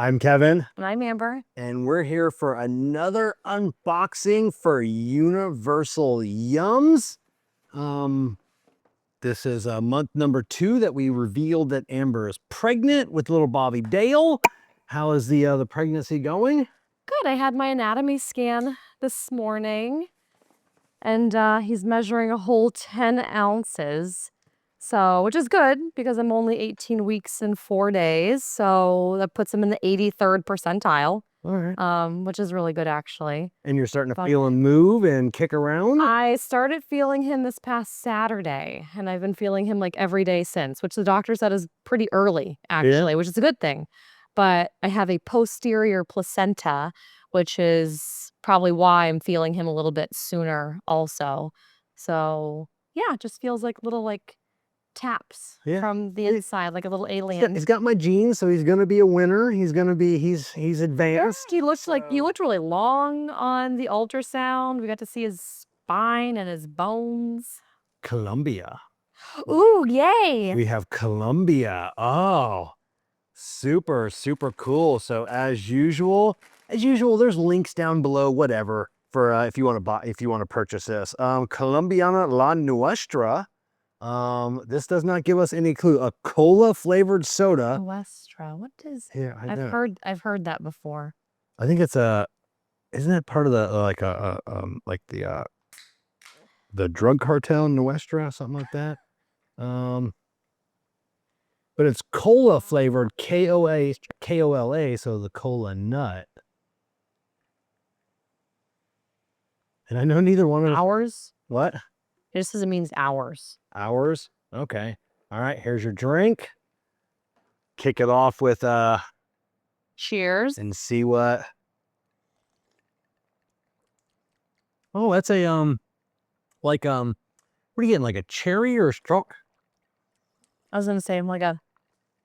I'm Kevin. And I'm Amber. And we're here for another unboxing for Universal Yums. This is month number 2 that we revealed that Amber is pregnant with little Bobby Dale. How is the pregnancy going? Good. I had my anatomy scan this morning, and he's measuring a whole 10 ounces. So, which is good because I'm only 18 weeks and 4 days. So that puts him in the 83rd percentile. All right. Which is really good, actually. And you're starting to feel him move and kick around? I started feeling him this past Saturday, and I've been feeling him like every day since, which the doctor said is pretty early, actually, which is a good thing. But I have a posterior placenta, which is probably why I'm feeling him a little bit sooner also. So, yeah, it just feels like little taps from the inside, like a little alien. He's got my genes, so he's gonna be a winner. He's gonna be he's advanced. He looks like he looked really long on the ultrasound. We got to see his spine and his bones. Colombia. Ooh, yay! We have Colombia. Oh, super cool. So as usual, there's links down below, whatever, for if you want to purchase this. Colombiana La Nuestra. This does not give us any clue. A cola flavored soda. Nuestra. What is? Yeah, I've heard that before. I think it's isn't it part of the the drug cartel Nuestra, something like that? But it's cola flavored, Kola, so the cola nut. And I know neither one of Hours? What? It just says it means hours. Hours? Okay. All right, here's your drink. Kick it off with Cheers. and see what. Oh, that's a what are you getting, like a cherry or a straw? I was gonna say like a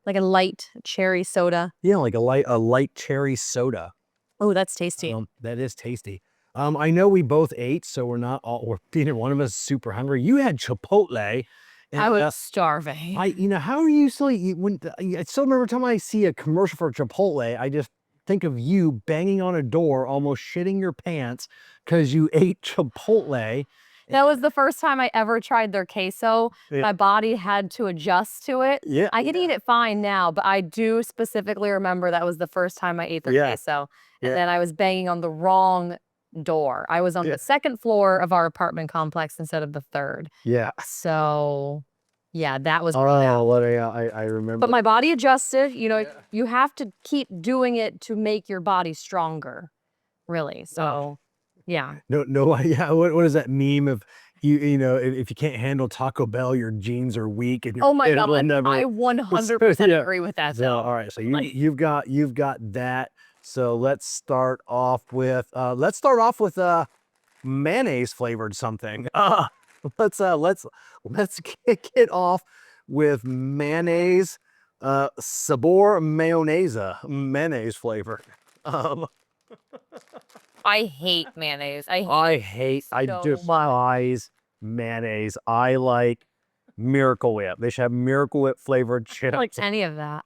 light cherry soda. Yeah, like a light cherry soda. Oh, that's tasty. That is tasty. I know we both ate, so neither one of us super hungry. You had Chipotle. And, I was starving. How are you still when I still remember every time I see a commercial for Chipotle, I just think of you banging on a door, almost shitting your pants because you ate Chipotle. That was the first time I ever tried their queso. Yeah. My body had to adjust to it. Yeah. I can eat it fine now, but I do specifically remember that was the first time I ate their queso. And then I was banging on the wrong door. I was on the second floor of our apartment complex instead of the third. Yeah. So, yeah, that was. Oh, what I remember. But my body adjusted. You know, you have to keep doing it to make your body stronger, really. So, yeah. No. Yeah. What is that meme of you know, if you can't handle Taco Bell, your genes are weak. And oh my God, I 100% agree with that. So, all right. So you've got that. So let's start off with mayonnaise flavored something. Let's kick it off with mayonnaise, Sabor mayonnaise flavor. I hate mayonnaise. I despise mayonnaise. I like Miracle Whip. They should have Miracle Whip flavored chips. I don't like any of that.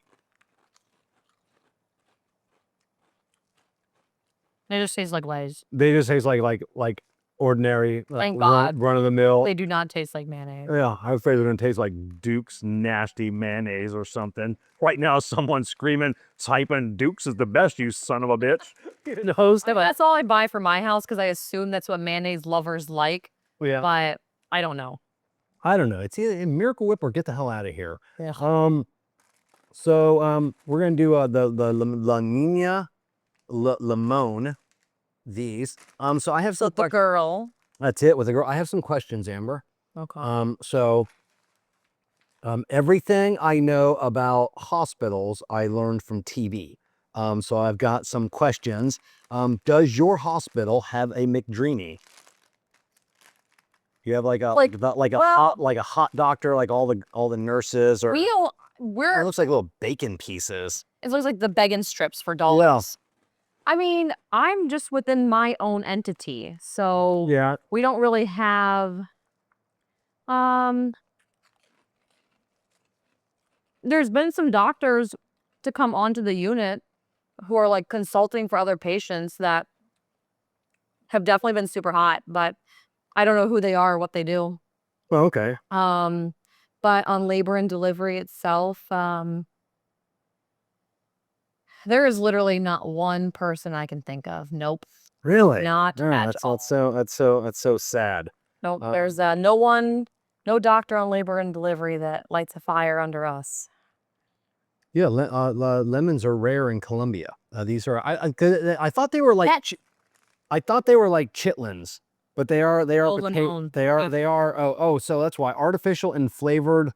They just taste like Lay's. They just taste like ordinary, Thank God. run of the mill. They do not taste like mayonnaise. Yeah, I'm afraid they're gonna taste like Duke's nasty mayonnaise or something. Right now, someone's screaming, typing, "Duke's is the best, you son of a bitch." You know? That's all I buy for my house because I assume that's what mayonnaise lovers like. Yeah. But I don't know. I don't know. It's either Miracle Whip or get the hell out of here. Yeah. So we're gonna do the La Nina Limon. These. So I have some. With the girl. That's it with the girl. I have some questions, Amber. Okay. Everything I know about hospitals, I learned from TV. So I've got some questions. Does your hospital have a McDreamy? You have like a hot doctor, like all the nurses, or it looks like little bacon pieces. It looks like the bacon strips for dogs. Well, I mean, I'm just within my own entity, so yeah, we don't really have. There's been some doctors to come onto the unit who are like consulting for other patients that have definitely been super hot, but I don't know who they are or what they do. Oh, okay. But on labor and delivery itself, there is literally not one person I can think of. Nope. Really? Not Oh, at all. that's so sad. Nope. There's no one, no doctor on labor and delivery that lights a fire under us. Yeah, lemons are rare in Colombia. These are I thought they were like I thought they were like chitlins, but they are Old one owned. they are so that's why artificial and flavored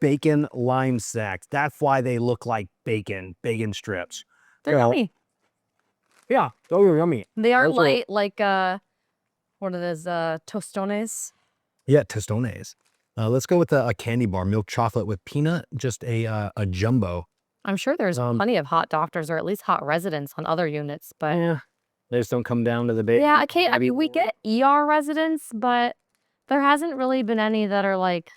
bacon lime snacks. That's why they look like bacon strips. They're yummy. Yeah, those are yummy. They are Also- light, like what are those tostones? Yeah, tostones. Let's go with a candy bar, milk chocolate with peanut, just a jumbo. I'm sure there's Um, plenty of hot doctors or at least hot residents on other units, but Yeah, they just don't come down to the bacon. yeah, I mean, we get ER residents, but there hasn't really been any that are like,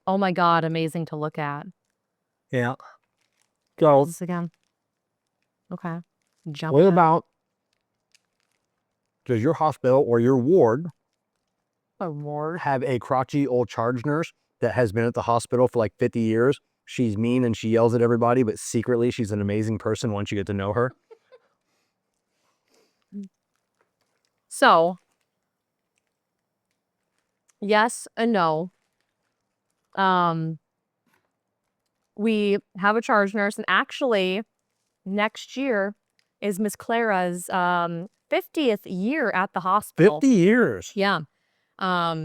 oh my God, amazing to look at. Yeah. So This again. Okay. Jump. what about, does your hospital or your ward Award. have a crotchety old charge nurse that has been at the hospital for like 50 years? She's mean and she yells at everybody, but secretly she's an amazing person once you get to know her. So, yes and no. We have a charge nurse, and actually, next year is Miss Clara's 50th year at the hospital. 50 years. Yeah.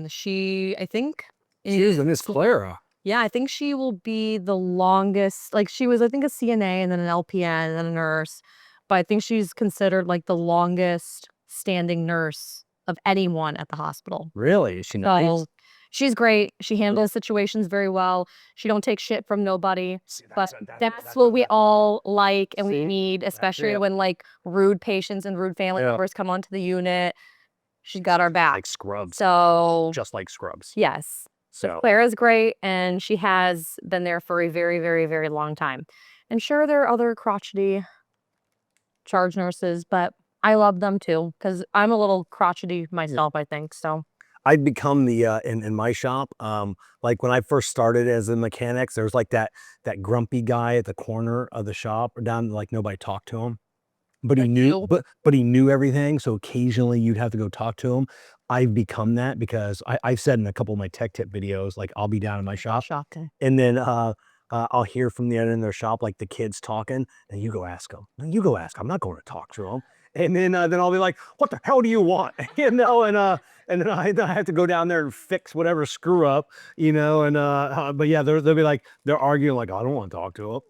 She, I think, She's Miss Clara. yeah, I think she will be the longest. Like, she was, I think, a CNA and then an LPN and then a nurse. But I think she's considered like the longest standing nurse of anyone at the hospital. Really? Is she nice? So she's great. She handles situations very well. She don't take shit from nobody. But that's what we all like and we need, especially it. when like rude patients and rude family Yeah. members come onto the unit. She's got our back. Like scrubs. So Just like scrubs. yes. So Clara's great, and she has been there for a very, very, very long time. And sure, there are other crotchety charge nurses, but I love them too because I'm a little crotchety myself, I think. So I'd become the in my shop. Like when I first started as a mechanics, there was like that grumpy guy at the corner of the shop or down, like nobody talked to him. But he knew, but he knew everything. So occasionally you'd have to go talk to him. I've become that because I've said in a couple of my tech tip videos, like I'll be down in my shop and then I'll hear from the end of their shop, like the kids talking, and you go ask them. You go ask. I'm not going to talk to them. And then I'll be like, what the hell do you want? You know, and then I have to go down there and fix whatever screw up, you know, and but yeah, they'll be like, they're arguing like, I don't want to talk to them.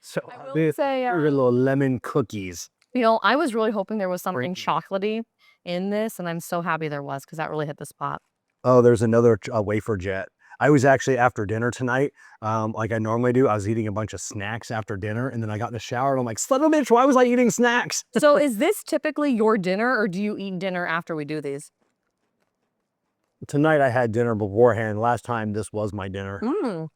So I will say, they're little lemon cookies. you know, I was really hoping there was something chocolatey in this, and I'm so happy there was because that really hit the spot. Oh, there's another wafer jet. I was actually after dinner tonight, like I normally do. I was eating a bunch of snacks after dinner, and then I got in the shower, and I'm like, son of a bitch, why was I eating snacks? So is this typically your dinner, or do you eat dinner after we do these? Tonight I had dinner beforehand. Last time this was my dinner. Mm.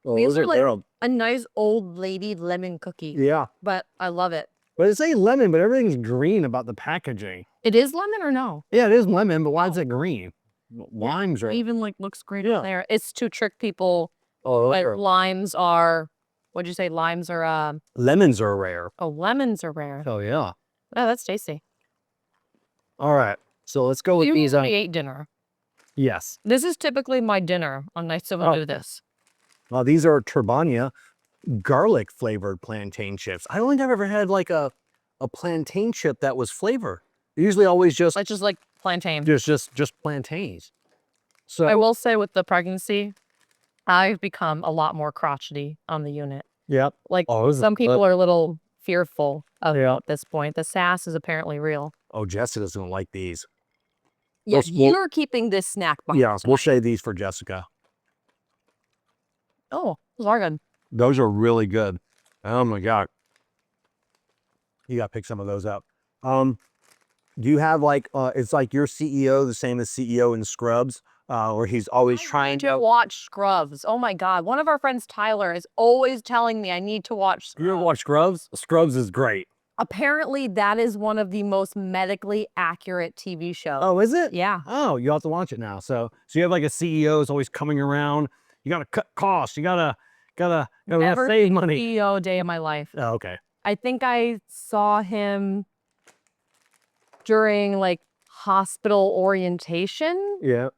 Oh, These are like a nice old lady lemon cookie. Yeah. But I love it. But it's a lemon, but everything's green about the packaging. It is lemon or no? Yeah, it is lemon, but why is it green? Limes are... It even like looks green in there. It's to trick people. Oh, Like limes are, what'd you say? Limes are, lemons are rare. oh, lemons are rare. Oh, yeah. Oh, that's tasty. All right. So let's go with You these. usually ate dinner. Yes. This is typically my dinner on nights that we do this. Well, these are Turbania garlic flavored plantain chips. I don't think I've ever had like a plantain chip that was flavored. Usually always just It's just like plantain. just plantains. So I will say with the pregnancy, I've become a lot more crotchety on the unit. Yep. Like some people are a little fearful of it at this point. The sass is apparently real. Oh, Jessica doesn't like these. Yes, you're keeping this snack box. Yeah, we'll say these for Jessica. Oh, those are good. Those are really good. Oh my God. You got to pick some of those up. Do you have like, it's like your CEO, the same as CEO in Scrubs. where he's always trying to watch Scrubs. Oh my God. One of our friends, Tyler, is always telling me I need to watch Scrubs. You ever watch Scrubs? Scrubs is great. Apparently, that is one of the most medically accurate TV shows. Oh, is it? Yeah. Oh, you have to watch it now. So you have like a CEO is always coming around. You got to cut costs. You gotta Never save money. CEO day of my life. Oh, okay. I think I saw him during like hospital orientation. Yeah.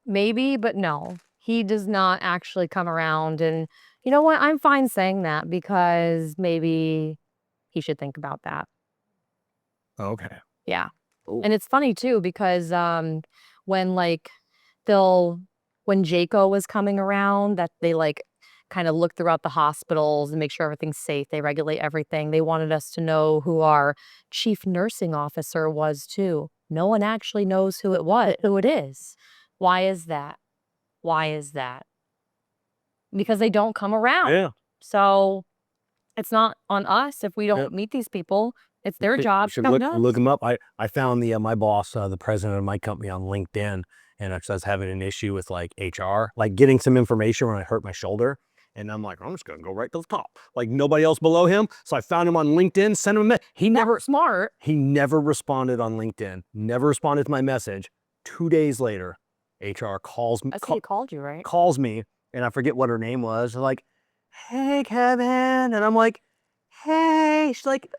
Maybe, but no. He does not actually come around. And you know what? I'm fine saying that because maybe he should think about that. Okay. Yeah. Ooh. And it's funny too because when like when Jaco was coming around, that they like kind of look throughout the hospitals and make sure everything's safe. They regulate everything. They wanted us to know who our chief nursing officer was too. No one actually knows who it is. Why is that? Why is that? Because they don't come around. Yeah. So it's not on us if we don't meet these people. It's their job. You should look them up. I found my boss, the president of my company, on LinkedIn, and I was having an issue with like HR, like getting some information when I hurt my shoulder. And I'm like, I'm just gonna go right to the top. Like nobody else below him. So I found him on LinkedIn, sent him a message. He never responded on LinkedIn. Never responded to my message. 2 days later, HR calls me. He called you, right? Calls me, and I forget what her name was. They're like, hey, Kevin. And I'm like, hey. She's like,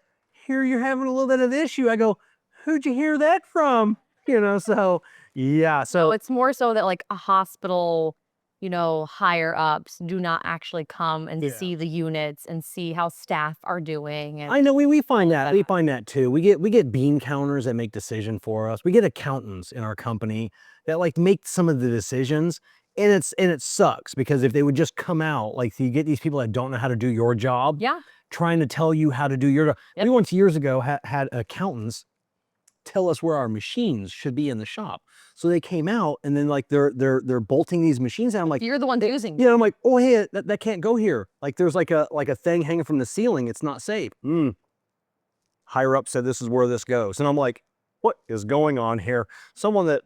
here you're having a little bit of issue. I go, who'd you hear that from? So yeah. So it's more so that like a hospital, higher ups do not actually come and see the units and see how staff are doing. And I know we find that. We find that too. We get bean counters that make decision for us. We get accountants in our company that like make some of the decisions. And it sucks because if they would just come out, like you get these people that don't know how to do your job, trying to tell you how to do your job. We once years ago had accountants tell us where our machines should be in the shop. So they came out and then like they're bolting these machines out. I'm like, you're the one using. Yeah, I'm like, oh hey, that can't go here. Like there's like a thing hanging from the ceiling. It's not safe. Higher up said this is where this goes. And I'm like, what is going on here? Someone that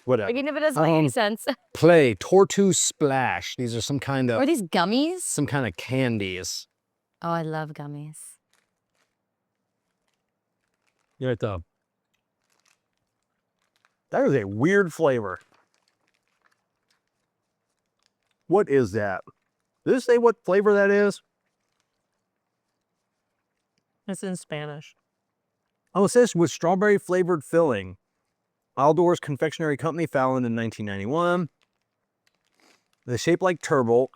whatever. Even if it doesn't make any sense. Play Tortu Splash. These are some kind of Are these gummies? Some kind of candies. Oh, I love gummies. You're at the That is a weird flavor. What is that? Did it say what flavor that is? It's in Spanish. Oh, it says with strawberry flavored filling. Aldor's Confectionery Company, founded in 1991. They're shaped like turtles,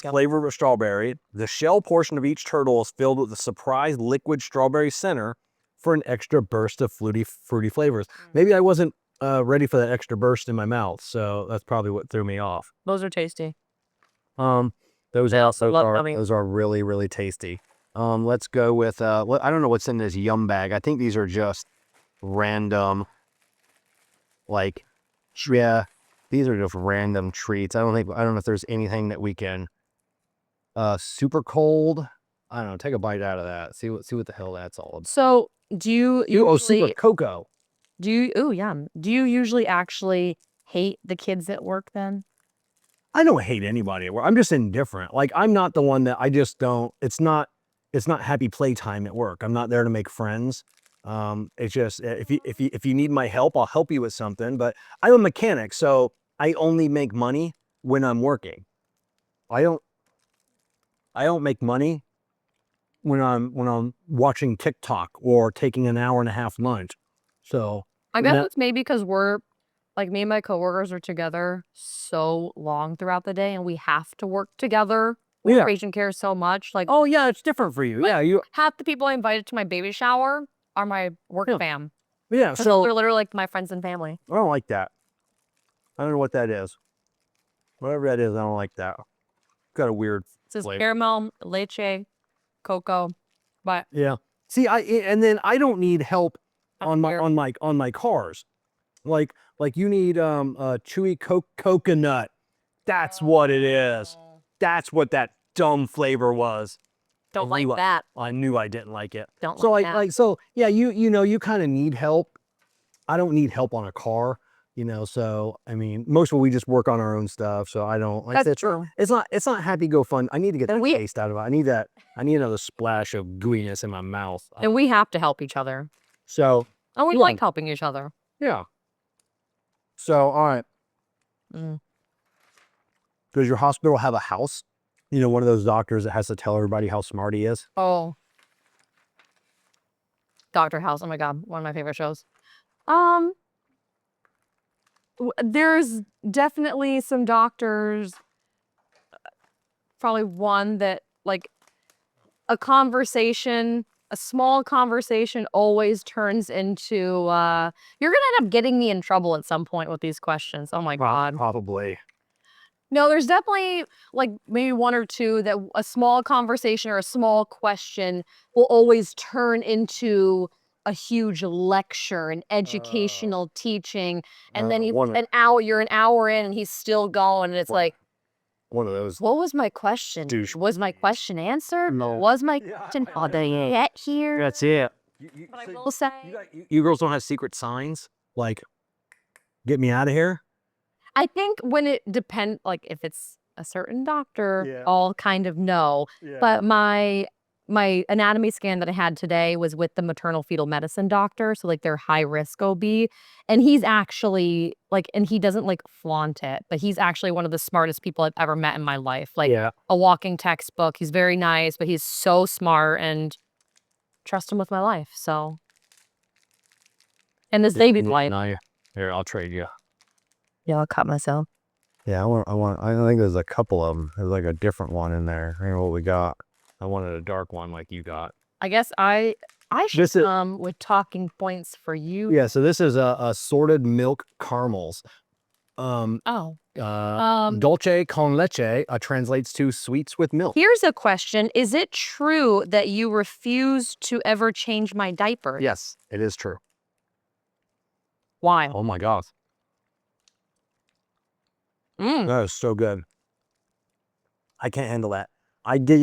flavored with strawberry. The shell portion of each turtle is filled with a surprise liquid strawberry center for an extra burst of fruity flavors. Maybe I wasn't ready for that extra burst in my mouth, so that's probably what threw me off. Those are tasty. Those are really, really tasty. Let's go with I don't know what's in this yum bag. I think these are just random, like, yeah, these are just random treats. I don't know if there's anything that we can super cold. I don't know, take a bite out of that. See what the hell that's all about. So do you usually super cocoa. Do you usually actually hate the kids at work then? I don't hate anybody at work. I'm just indifferent. Like I'm not the one that I just don't. It's not happy playtime at work. I'm not there to make friends. It's just if you need my help, I'll help you with something. But I'm a mechanic, so I only make money when I'm working. I don't make money when I'm watching TikTok or taking an hour and a half lunch. So I guess it's maybe because we're like me and my coworkers are together so long throughout the day, and we have to work together. Patient care so much. Like, oh yeah, it's different for you. Yeah, half the people I invited to my baby shower are my work fam. Yeah, so they're literally like my friends and family. I don't like that. I don't know what that is. Whatever that is, I don't like that. Got a weird It says flavor. caramel, leche, cocoa, but yeah. See, and then I don't need help on my cars. Like you need chewy coconut. That's what it is. That's what that dumb flavor was. Don't like that. I knew I didn't like it. Don't like that. So yeah, you kind of need help. I don't need help on a car, You know, so I mean, most of we just work on our own stuff. So I don't like That's true. It's not happy go fun. I need to get And the we- taste out of it. I need another splash of gooiness in my mouth. And we have to help each other. So And we Yeah. like helping each other. yeah. So all right. Mm. Does your hospital have a house? You know, one of those doctors that has to tell everybody how smart he is. Oh. Dr. House. Oh my God. One of my favorite shows. There's definitely some doctors, probably one that like a small conversation always turns into, you're going to end up getting me in trouble at some point with these questions. Oh my God. Probably. No, there's definitely like maybe one or two that a small conversation or a small question will always turn into a huge lecture, an educational teaching, and then you're an hour in and he's still going, and it's like, one of those. what was my question? Douche. Was my question answered? No. Was my question how did I get here? That's it. But I will say, You girls don't have secret signs? Like, get me out of here? I think when it depends, like if it's a certain doctor, Yeah. I'll kind of know. Yeah. But my anatomy scan that I had today was with the maternal fetal medicine doctor, so like they're high risk OB, and he's actually like, and he doesn't like flaunt it, but he's actually one of the smartest people I've ever met in my life. Like a walking textbook. He's very nice, but he's so smart, and trust him with my life. So, and this baby life. Here, I'll trade you. Yeah, I'll cut myself. Yeah, I think there's a couple of them. There's like a different one in there. I mean, what we got. I wanted a dark one like you got. I guess I should come with talking points for you. Yeah, so this is a assorted milk caramels. Dolce con leche translates to sweets with milk. Here's a question. Is it true that you refuse to ever change my diaper? Yes, it is true. Why? Oh my God. That is so good. I can't handle that. I did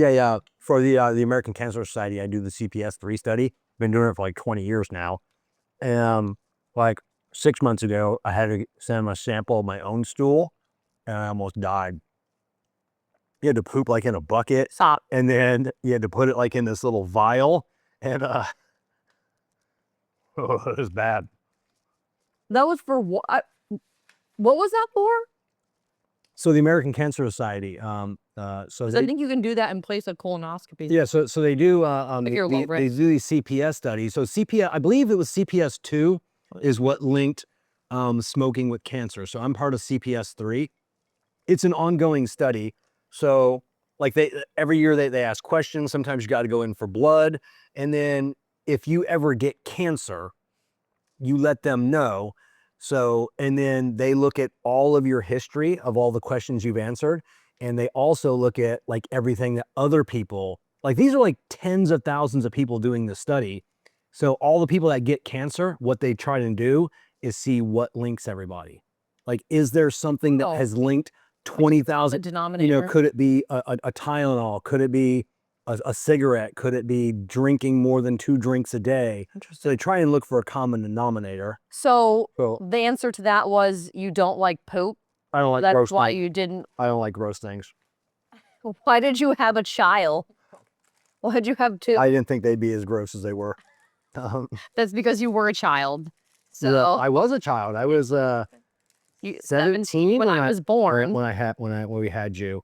for the American Cancer Society, I do the CPS-3 study. Been doing it for like 20 years now. And like 6 months ago, I had to send them a sample of my own stool, and I almost died. You had to poop like in a bucket. Stop. And then you had to put it like in this little vial. And oh, it was bad. That was for what? What was that for? So the American Cancer Society, so I think you can do that in place of colonoscopy. yeah, so they do If you're low they risk. do these CPS studies. So CPS, I believe it was CPS-2 is what linked smoking with cancer. So I'm part of CPS-3. It's an ongoing study. So like every year they ask questions. Sometimes you got to go in for blood, and then if you ever get cancer, you let them know. So, and then they look at all of your history of all the questions you've answered. And they also look at like everything that other people, like these are like tens of thousands of people doing this study. So all the people that get cancer, what they try to do is see what links everybody. Like, is there something that has linked 20,000? Denominator. You know, could it be a Tylenol? Could it be a cigarette? Could it be drinking more than 2 drinks a day? So they try and look for a common denominator. So the answer to that was you don't like poop. I don't like gross That's why things. you didn't. I don't like gross things. Why did you have a child? Why did you have 2? I didn't think they'd be as gross as they were. That's because you were a child. So yeah, I was a child. I was 17 when I was born. When we had you.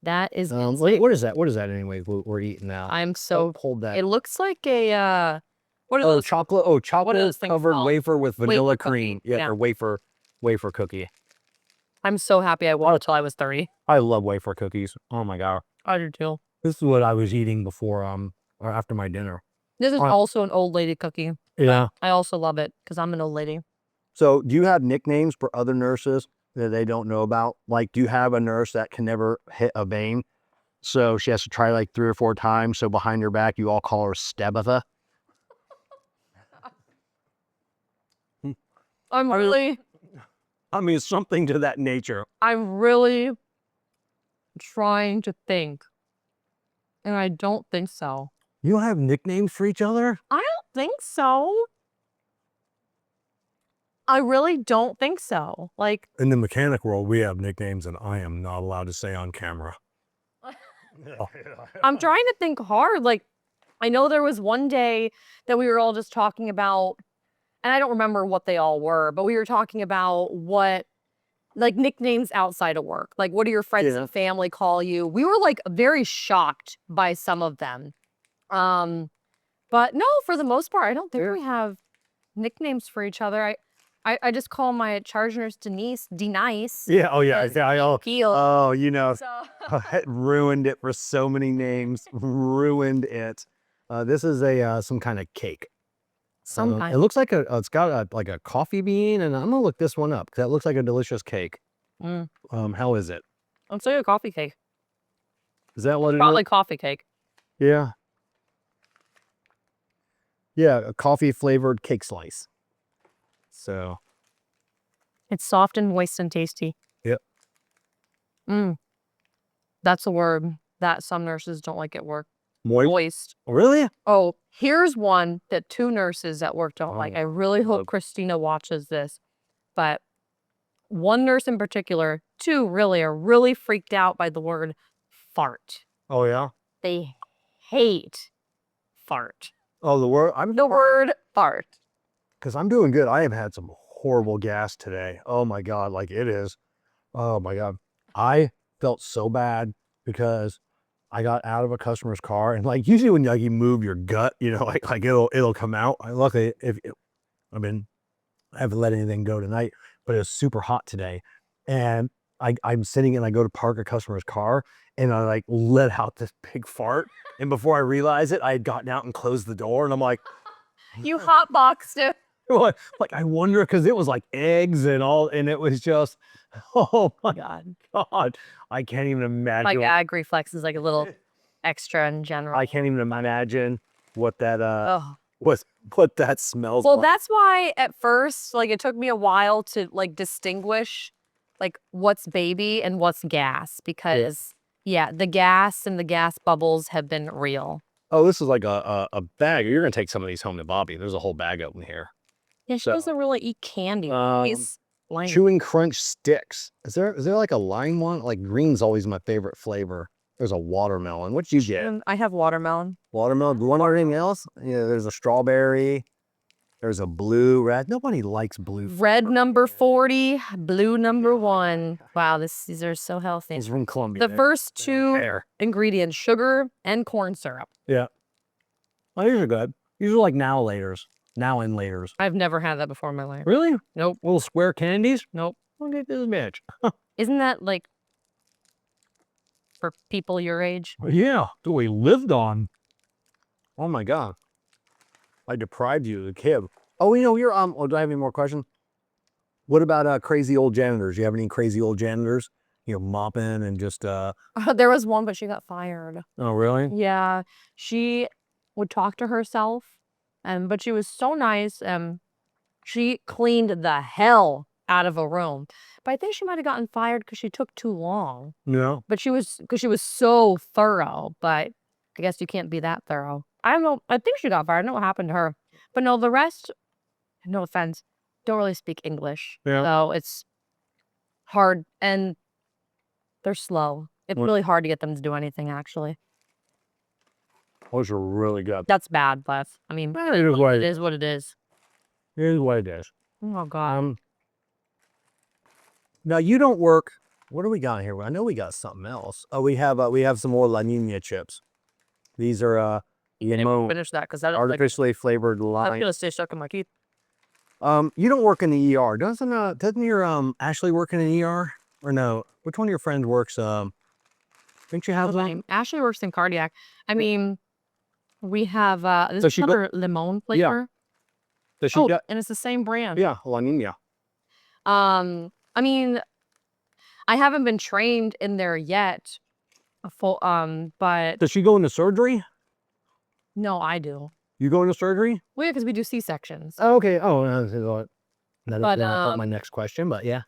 That is what is that? What is that anyway? We're eating now. I'm so hold that. It looks like a what are those? Chocolate. Oh, chocolate covered called? wafer with vanilla cream. Cookie. Yeah, or wafer cookie. I'm so happy I waited until I was 30. I love wafer cookies. Oh my God. I do too. This is what I was eating before or after my dinner. This is also an old lady cookie. Yeah. I also love it because I'm an old lady. So do you have nicknames for other nurses that they don't know about? Like, do you have a nurse that can never hit a vein? So she has to try like 3 or 4 times. So behind her back, you all call her Stabitha. I mean, something to that nature. I'm really trying to think. And I don't think so. You don't have nicknames for each other? I don't think so. I really don't think so. Like, In the mechanic world, we have nicknames and I am not allowed to say on camera. I'm trying to think hard. Like, I know there was one day that we were all just talking about, and I don't remember what they all were, but we were talking about what, like, nicknames outside of work. Like, what do your friends and family call you? We were, like, very shocked by some of them. But no, for the most part, I don't think we have nicknames for each other. I just call my charge nurse Denise, D-Nice. Yeah, oh yeah, Peel. oh, you know, So it ruined it for so many names, ruined it. This is some kind of cake. It looks like it's got like a coffee bean, and I'm gonna look this one up because that looks like a delicious cake. How is it? I'll say a coffee cake. Is that what it is? Probably coffee cake. Yeah. Yeah, a coffee flavored cake slice. So. It's soft and moist and tasty. Yep. That's a word that some nurses don't like at work. Moist. Really? Oh, here's one that 2 nurses at work don't like. I really hope Christina watches this. But one nurse in particular, 2 really are really freaked out by the word fart. Oh yeah. They hate fart. Oh, the word. The word fart. Because I'm doing good. I have had some horrible gas today. Oh my God, like it is. Oh my God. I felt so bad because I got out of a customer's car, and like usually when you move your gut, you know, like it'll come out. Luckily, I haven't let anything go tonight, but it was super hot today, and I'm sitting and I go to park a customer's car, and I like let out this big fart, and before I realized it, I had gotten out and closed the door, and I'm like, You hotboxed it. like I wonder, because it was like eggs and all, and it was just, oh my God. God, I can't even imagine. My gag reflex is like a little extra in general. I can't even imagine what that Ugh. what that smells Well, like. that's why at first, like, it took me a while to like distinguish like what's baby and what's gas, because the gas and the gas bubbles have been real. Oh, this is like a bag. You're gonna take some of these home to Bobby. There's a whole bag open here. Yeah, she doesn't really eat candy. He's lame. Chewing crunch sticks. Is there like a lime one? Like green's always my favorite flavor. There's a watermelon. What'd you get? I have watermelon. Watermelon. Do you want anything else? Yeah, there's a strawberry. There's a blue, red. Nobody likes blue. Red number 40, blue number 1. Wow, these are so healthy. It's from Colombia. The first 2 ingredients, sugar and corn syrup. Yeah. Oh, these are good. These are like now and laters. I've never had that before in my life. Really? Nope. Little square candies? Nope. Look at this bitch. Isn't that like for people your age? Yeah, that we lived on. Oh my God. I deprived you of the kid. Oh, you know, you're do I have any more questions? What about crazy old janitors? You have any crazy old janitors? You know, mopping and just There was one, but she got fired. Oh, really? Yeah. She would talk to herself, but she was so nice. She cleaned the hell out of a room. But I think she might have gotten fired because she took too long. No. But she was so thorough, but I guess you can't be that thorough. I don't know. I think she got fired. I don't know what happened to her. But no, the rest, no offense, don't really speak English. Yeah. So it's hard, and they're slow. It's really hard to get them to do anything, actually. Those are really good. That's bad, but I mean, It is what it is what it is. It is what it is. Oh, God. Now you don't work. What do we got here? I know we got something else. Oh, we have some more La Nina chips. These are Finish that because that artificially flavored I'm lime. gonna stay stuck in my teeth. You don't work in the ER, doesn't your Ashley work in an ER or no? Which one of your friends works? Don't you have one? Ashley works in cardiac. I mean, we have this So is she another lemon flavor. Does she And it's the same brand. yeah, La Nina. I mean, I haven't been trained in there yet. But Does she go into surgery? no, I do. You go into surgery? Well, yeah, because we do C-sections. Oh, okay. Oh, that's But, not my next question, but yeah.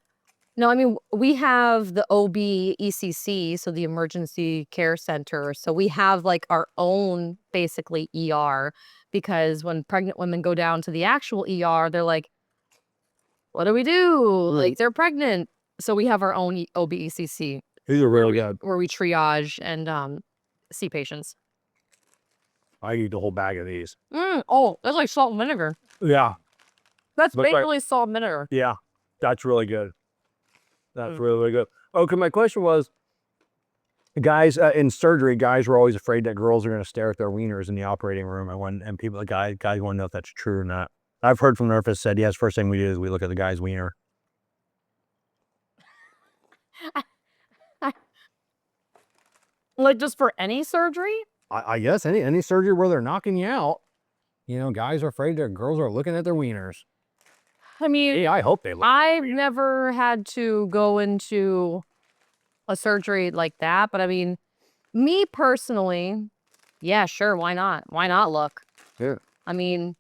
No, I mean, we have the OB ECC, so the emergency care center. So we have like our own basically ER, because when pregnant women go down to the actual ER, they're like, what do we do? Like, they're pregnant. So we have our own OBECC. These are really good. Where we triage and see patients. I eat the whole bag of these. Oh, that's like salt and vinegar. Yeah. That's Looks like- basically salt and vinegar. Yeah. That's really good. That's really, really good. Okay, my question was, guys, in surgery, guys were always afraid that girls are going to stare at their wieners in the operating room. And people, guys want to know if that's true or not. I've heard from the nurse said, yes, first thing we do is we look at the guy's wiener. Like, just for any surgery? I guess any surgery where they're knocking you out, you know, guys are afraid that girls are looking at their wieners. I mean, Hey, I hope they look. I've never had to go into a surgery like that, but I mean, me personally, yeah, sure, why not? Why not look? Yeah. I mean,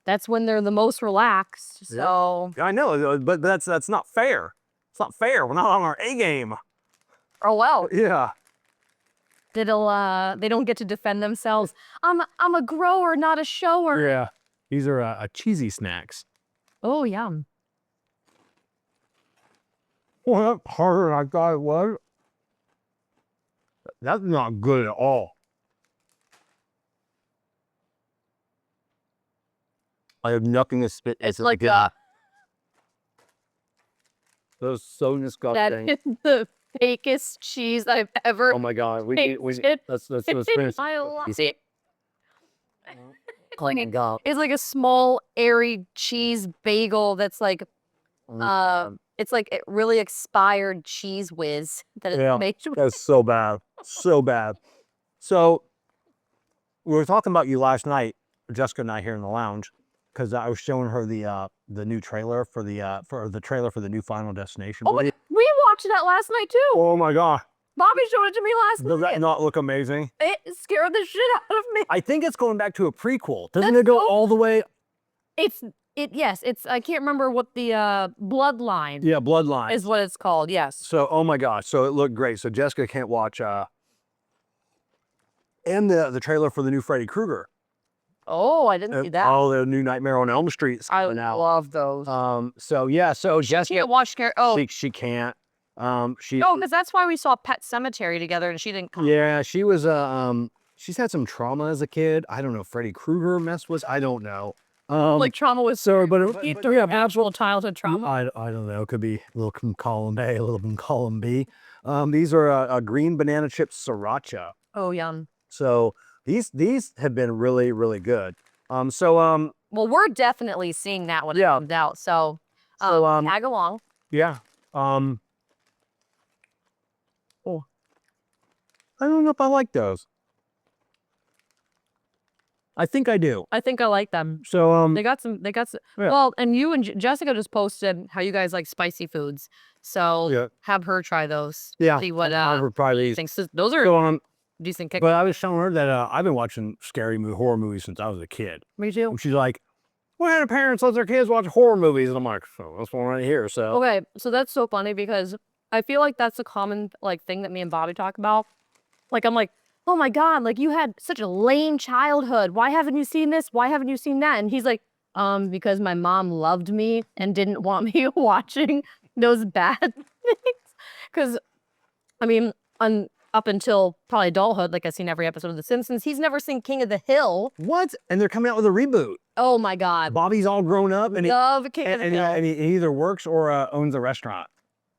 that's when they're the most relaxed. So, I know, but that's not fair. It's not fair. We're not on our A game. oh well, Yeah. they don't get to defend themselves. I'm a grower, not a shower. Yeah. These are cheesy snacks. Oh, yum. Well, that's harder than I thought it was. That's not good at all. I have nothing to spit. It's like a That's so disgusting. that is the fakest cheese I've ever Oh my god, tasted. let's in finish. my life. Oh my god. It's like a small, airy cheese bagel that's like, it's like a really expired cheese whiz that is Yeah. made with. That's so bad. So bad. So we were talking about you last night, Jessica and I here in the lounge, because I was showing her the new trailer for the new Final Destination. Oh, we watched that last night too. Oh my god. Bobby showed it to me last Does night. that not look amazing? It scared the shit out of me. I think it's going back to a prequel. Doesn't That's it go so- all the way? Yes, it's I can't remember what the Bloodline Yeah, Bloodline. is what it's called. Yes. So, oh my gosh, so it looked great. So Jessica can't watch and the trailer for the new Freddy Krueger. Oh, I didn't see that. All the new Nightmare on Elm Street. I coming out. love those. So yeah, so Jessica Can't watch scare. Oh, she can't. She no, because that's why we saw Pet Cemetery together, and she didn't come. yeah, she was she's had some trauma as a kid. I don't know, Freddy Krueger mess was, I don't know. Like trauma was. So but Do we have actual childhood trauma? I don't know. It could be a little from column A, a little from column B. These are a green banana chip sriracha. Oh, yum. So these have been really, really good. Well, we're definitely seeing that when it Yeah. comes out. So, tag along. yeah. I don't know if I like those. I think I do. I think I like them. So They got some. Yeah. Well, and you and Jessica just posted how you guys like spicy foods. So Yeah. have her try those. yeah. See what I would probably thinks. Those are so, decent kick. but I was telling her that I've been watching horror movies since I was a kid. Me too. And she's like, "What kind of parents let their kids watch horror movies?" And I'm like, "So that's one right here." So Okay, so that's so funny because I feel like that's a common like thing that me and Bobby talk about. Like I'm like, oh my god, like you had such a lame childhood. Why haven't you seen this? Why haven't you seen that? And he's like, because my mom loved me and didn't want me watching those bad things. Because, I mean, up until probably adulthood, like I've seen every episode of The Simpsons, he's never seen King of the Hill. what? And they're coming out with a reboot. Oh my god, Bobby's all grown up, and love King of the Hill. he either works or owns a restaurant.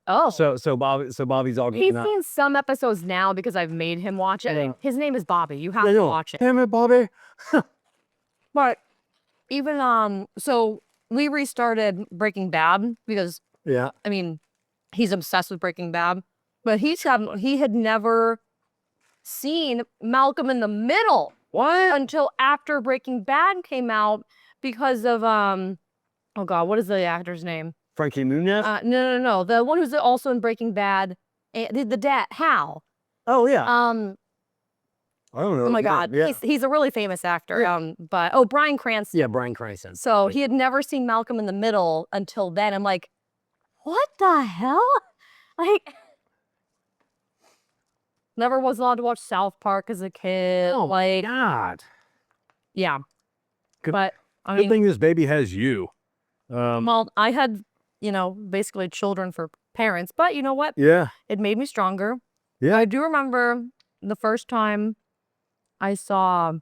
Oh, So Bobby's all he's grown up. seen some episodes now because I've made him watch it. Yeah. His name is Bobby. You have I to know. watch it. Damn it, Bobby. But even so we restarted Breaking Bad because Yeah. I mean he's obsessed with Breaking Bad, but he had never seen Malcolm in the Middle What? until after Breaking Bad came out because of oh god, what is the actor's name? Frankie Muniz? No, the one who's also in Breaking Bad, the dad Hal. Oh yeah. I don't know. Oh my God, Yeah. he's a really famous actor. Yeah. But Bryan Cranston. Yeah, Bryan Cranston. So he had never seen Malcolm in the Middle until then. I'm like, what the hell? Like, never was allowed to watch South Park as a kid. Oh like, God. yeah. Good- But I Good mean, thing this baby has you. Well, I had, you know, basically children for parents, but you know what? Yeah. It made me stronger. Yeah. I do remember the first time I saw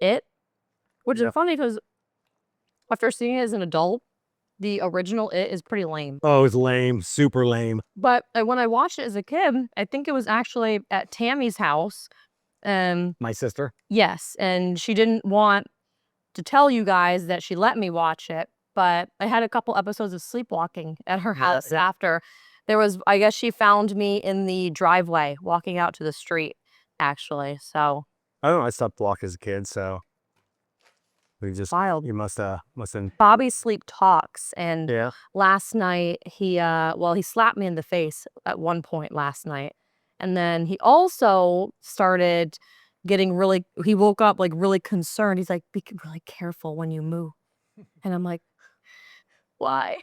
it, which Yeah. is funny because after seeing it as an adult, the original It is pretty lame. Oh, it's lame. Super lame. But when I watched it as a kid, I think it was actually at Tammy's house. My sister. Yes, and she didn't want to tell you guys that she let me watch it, but I had a couple episodes of sleepwalking at her house after. There was, I guess she found me in the driveway walking out to the street, actually. So I don't know. I stopped walking as a kid, so we just wild. you must have. Bobby sleep talks, and Yeah. last night he he slapped me in the face at one point last night, and then he also started getting really. He woke up like really concerned. He's like, "Be really careful when you move," and I'm like, "Why?"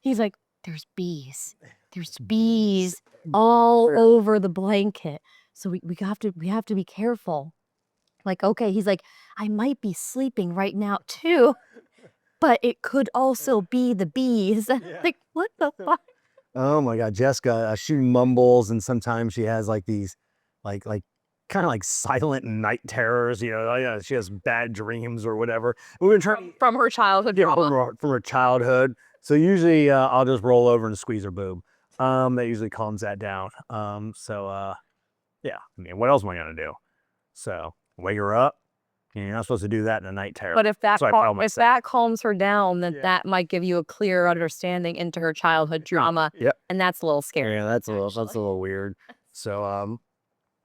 He's like, "There's bees. There's bees all over the blanket, so we have to be careful." Like, okay, he's like, "I might be sleeping right now too, but it could also be the bees." Like, what the fuck? Oh my God, Jessica, she mumbles, and sometimes she has like these, like kind of like silent night terrors. You know, yeah, she has bad dreams or whatever. We've been trying From her childhood trauma. from her childhood. So usually I'll just roll over and squeeze her boob. That usually calms that down. Yeah, I mean, what else am I gonna do? So wake her up. You're not supposed to do that in a night terror. But if that So I tell if myself. that calms her down, then Yeah. that might give you a clear understanding into her childhood trauma. Yep. And that's a little scary. Yeah, that's a actually. little weird. So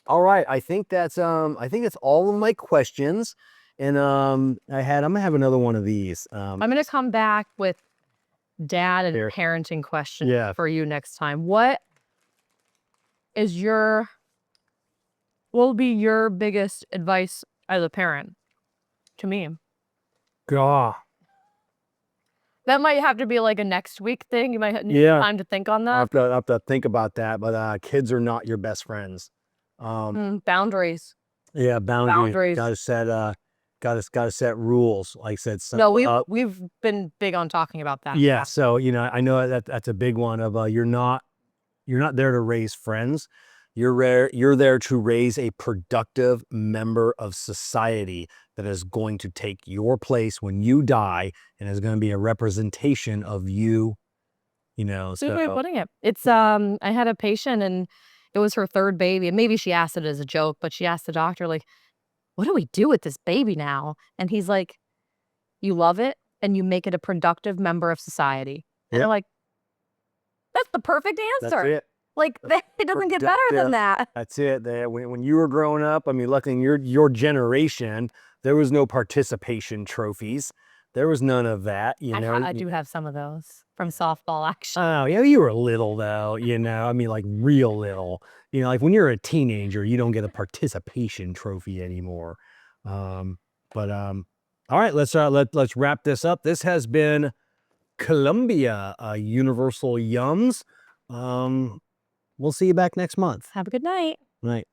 all right, I think that's all of my questions. And I'm gonna have another one of these. I'm gonna come back with dad and Here. parenting questions Yeah. for you next time. What is will be your biggest advice as a parent to me? God. That might have to be like a next week thing. You might need Yeah. time to think on I that. have to think about that, but kids are not your best friends. Boundaries. Yeah, Boundaries. Gotta set rules. Like I said, No, we've been big on talking about that. yeah. So you know, I know that's a big one of you're not there to raise friends. You're there to raise a productive member of society that is going to take your place when you die and is going to be a representation of you. You know, Good way of putting it. It's I had a patient and it was her third baby, and maybe she asked it as a joke, but she asked the doctor, like, "What do we do with this baby now?" And he's like, "You love it and you make it a productive member of society." And Yep. I'm like, that's the perfect That's answer. it. Like, it doesn't get better than that. That's it. When you were growing up, I mean, luckily in your generation, there was no participation trophies. There was none of that, you know. I do have some of those from softball, actually. Oh, yeah, you were little though, you know. I mean, like real little. You know, like when you're a teenager, you don't get a participation trophy anymore. All right, let's wrap this up. This has been Colombia, Universal Yums. We'll see you back next month. Have a good night. Night.